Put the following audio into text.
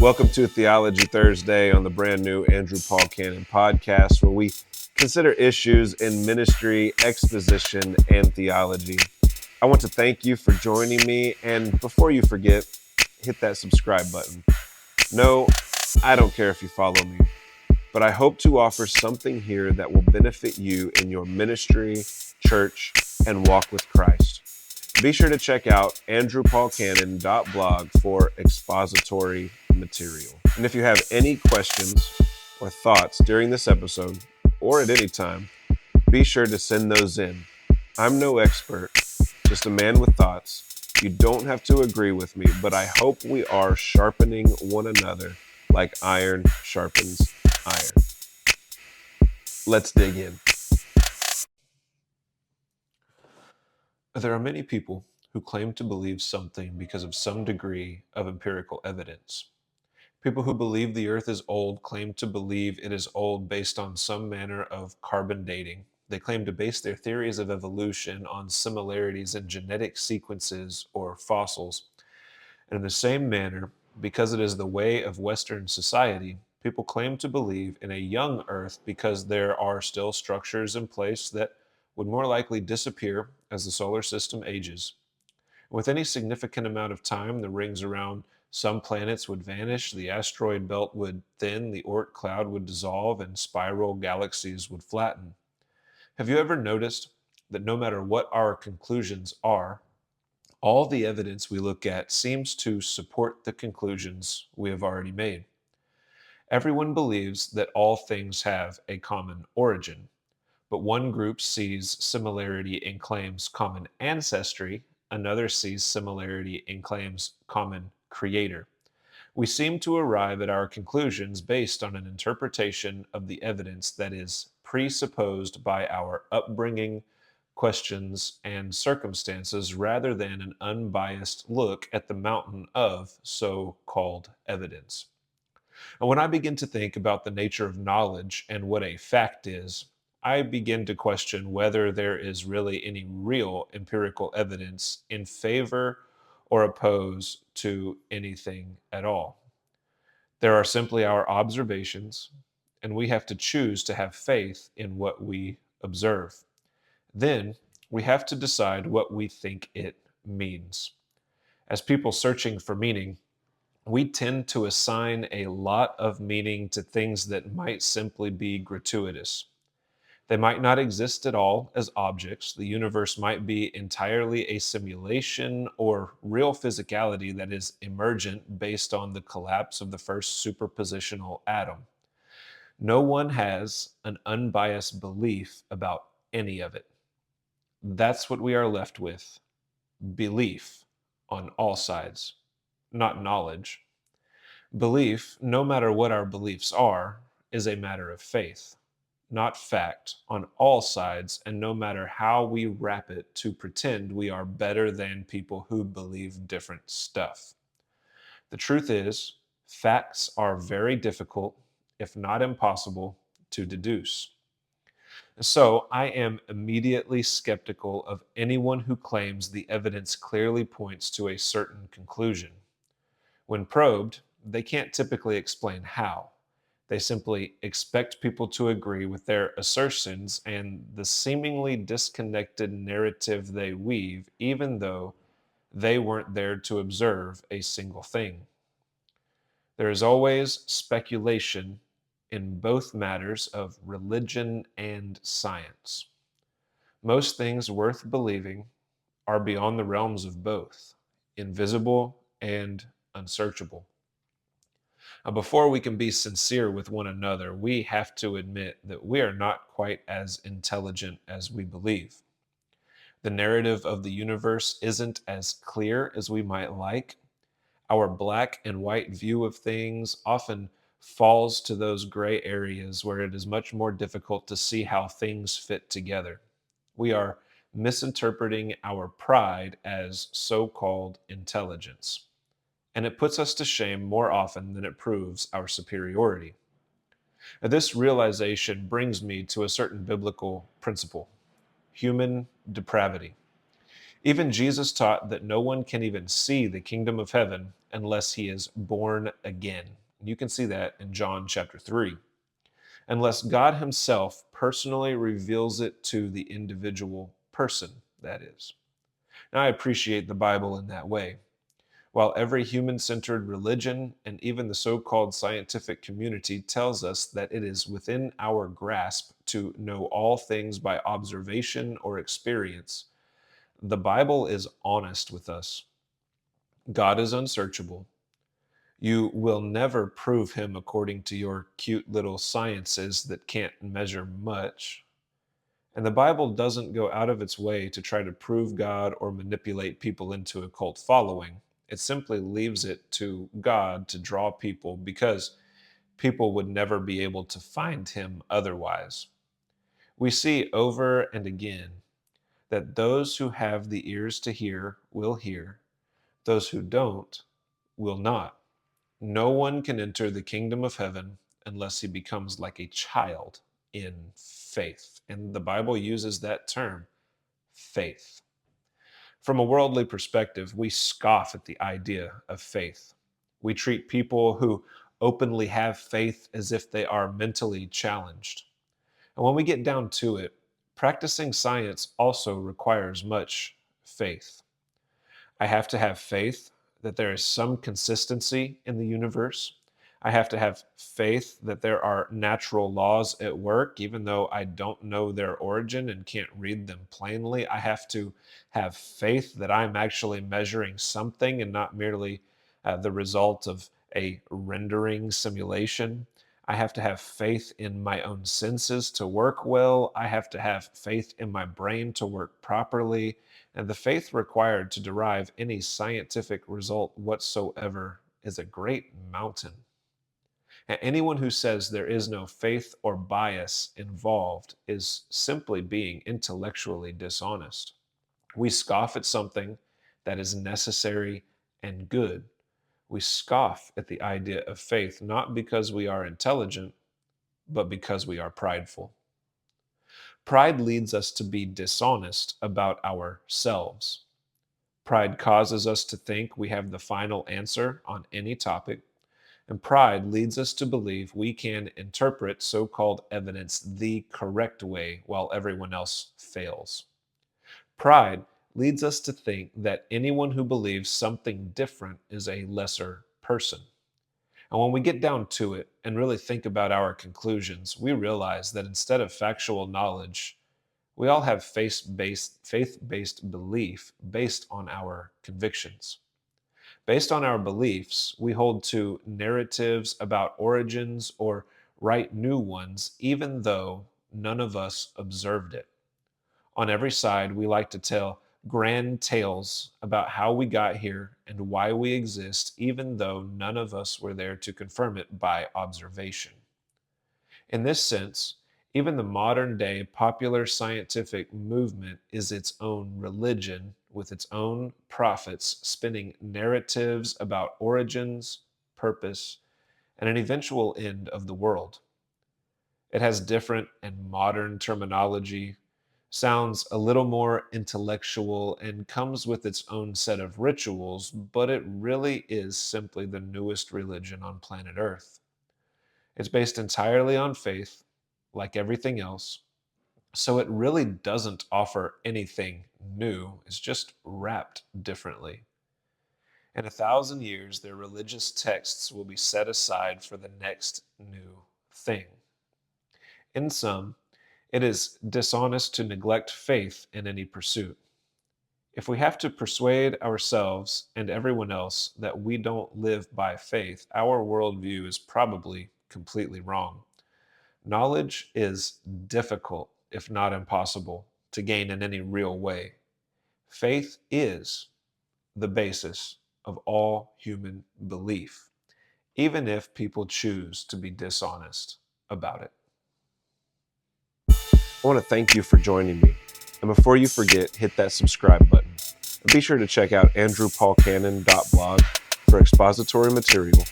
Welcome to Theology Thursday on the brand new Andrew Paul Cannon podcast, where we consider issues in ministry, exposition, and theology. I want to thank you for joining me, and before you forget, hit that subscribe button. No, I don't care if you follow me, but I hope to offer something here that will benefit you in your ministry, church, and walk with Christ. Be sure to check out andrewpaulcannon.blog for expository material. And if you have any questions or thoughts during this episode or at any time, be sure to send those in. I'm no expert, just a man with thoughts. You don't have to agree with me, but I hope we are sharpening one another like iron sharpens iron. Let's dig in. There are many people who claim to believe something because of some degree of empirical evidence. People who believe the earth is old claim to believe it is old based on some manner of carbon dating. They claim to base their theories of evolution on similarities in genetic sequences or fossils. And in the same manner, because it is the way of Western society, people claim to believe in a young earth because there are still structures in place that would more likely disappear as the solar system ages. With any significant amount of time, the rings around some planets would vanish, the asteroid belt would thin, the Oort cloud would dissolve, and spiral galaxies would flatten. Have you ever noticed that no matter what our conclusions are, all the evidence we look at seems to support the conclusions we have already made? Everyone believes that all things have a common origin, but one group sees similarity and claims common ancestry, another sees similarity and claims common creator. We seem to arrive at our conclusions based on an interpretation of the evidence that is presupposed by our upbringing, questions, and circumstances rather than an unbiased look at the mountain of so called evidence. And when I begin to think about the nature of knowledge and what a fact is, I begin to question whether there is really any real empirical evidence in favor or opposed to anything at all. There are simply our observations, and we have to choose to have faith in what we observe. Then we have to decide what we think it means. As people searching for meaning, we tend to assign a lot of meaning to things that might simply be gratuitous. They might not exist at all as objects. The universe might be entirely a simulation or real physicality that is emergent based on the collapse of the first superpositional atom. No one has an unbiased belief about any of it. That's what we are left with: belief on all sides, not knowledge. Belief, no matter what our beliefs are, is a matter of faith, not fact, on all sides, and no matter how we wrap it to pretend we are better than people who believe different stuff. The truth is, facts are very difficult, if not impossible, to deduce. So I am immediately skeptical of anyone who claims the evidence clearly points to a certain conclusion. When probed, they can't typically explain how. They simply expect people to agree with their assertions and the seemingly disconnected narrative they weave, even though they weren't there to observe a single thing. There is always speculation in both matters of religion and science. Most things worth believing are beyond the realms of both, invisible and unsearchable. Before we can be sincere with one another, we have to admit that we are not quite as intelligent as we believe. The narrative of the universe isn't as clear as we might like. Our black and white view of things often falls to those gray areas where it is much more difficult to see how things fit together. We are misinterpreting our pride as so called intelligence, and it puts us to shame more often than it proves our superiority. Now, this realization brings me to a certain biblical principle: human depravity. Even Jesus taught that no one can even see the kingdom of heaven unless he is born again. You can see that in John chapter 3. Unless God himself personally reveals it to the individual person, that is. Now, I appreciate the Bible in that way. While every human centered religion and even the so called scientific community tells us that it is within our grasp to know all things by observation or experience, the Bible is honest with us. God is unsearchable. You will never prove him according to your cute little sciences that can't measure much. And the Bible doesn't go out of its way to try to prove God or manipulate people into a cult following. It simply leaves it to God to draw people because people would never be able to find him otherwise. We see over and again that those who have the ears to hear will hear, those who don't will not. No one can enter the kingdom of heaven unless he becomes like a child in faith. And the Bible uses that term, faith. From a worldly perspective, we scoff at the idea of faith. We treat people who openly have faith as if they are mentally challenged. And when we get down to it, practicing science also requires much faith. I have to have faith that there is some consistency in the universe. I have to have faith that there are natural laws at work, even though I don't know their origin and can't read them plainly. I have to have faith that I'm actually measuring something and not merely the result of a rendering simulation. I have to have faith in my own senses to work well. I have to have faith in my brain to work properly. And the faith required to derive any scientific result whatsoever is a great mountain. And anyone who says there is no faith or bias involved is simply being intellectually dishonest. We scoff at something that is necessary and good. We scoff at the idea of faith not because we are intelligent, but because we are prideful. Pride leads us to be dishonest about ourselves. Pride causes us to think we have the final answer on any topic, and pride leads us to believe we can interpret so called evidence the correct way while everyone else fails. Pride leads us to think that anyone who believes something different is a lesser person. And when we get down to it and really think about our conclusions, we realize that instead of factual knowledge, we all have faith-based belief based on our convictions. Based on our beliefs, we hold to narratives about origins or write new ones, even though none of us observed it. On every side, we like to tell grand tales about how we got here and why we exist, even though none of us were there to confirm it by observation. In this sense, even the modern day popular scientific movement is its own religion with its own prophets spinning narratives about origins, purpose, and an eventual end of the world. It has different and modern terminology, sounds a little more intellectual, and comes with its own set of rituals, but it really is simply the newest religion on planet Earth. It's based entirely on faith, like everything else, so it really doesn't offer anything new. It's just wrapped differently. In 1,000 years, their religious texts will be set aside for the next new thing. In sum, it is dishonest to neglect faith in any pursuit. If we have to persuade ourselves and everyone else that we don't live by faith, our worldview is probably completely wrong. Knowledge is difficult, if not impossible, to gain in any real way. Faith is the basis of all human belief, even if people choose to be dishonest about it. I want to thank you for joining me. And before you forget, hit that subscribe button. And be sure to check out andrewpaulcannon.blog for expository material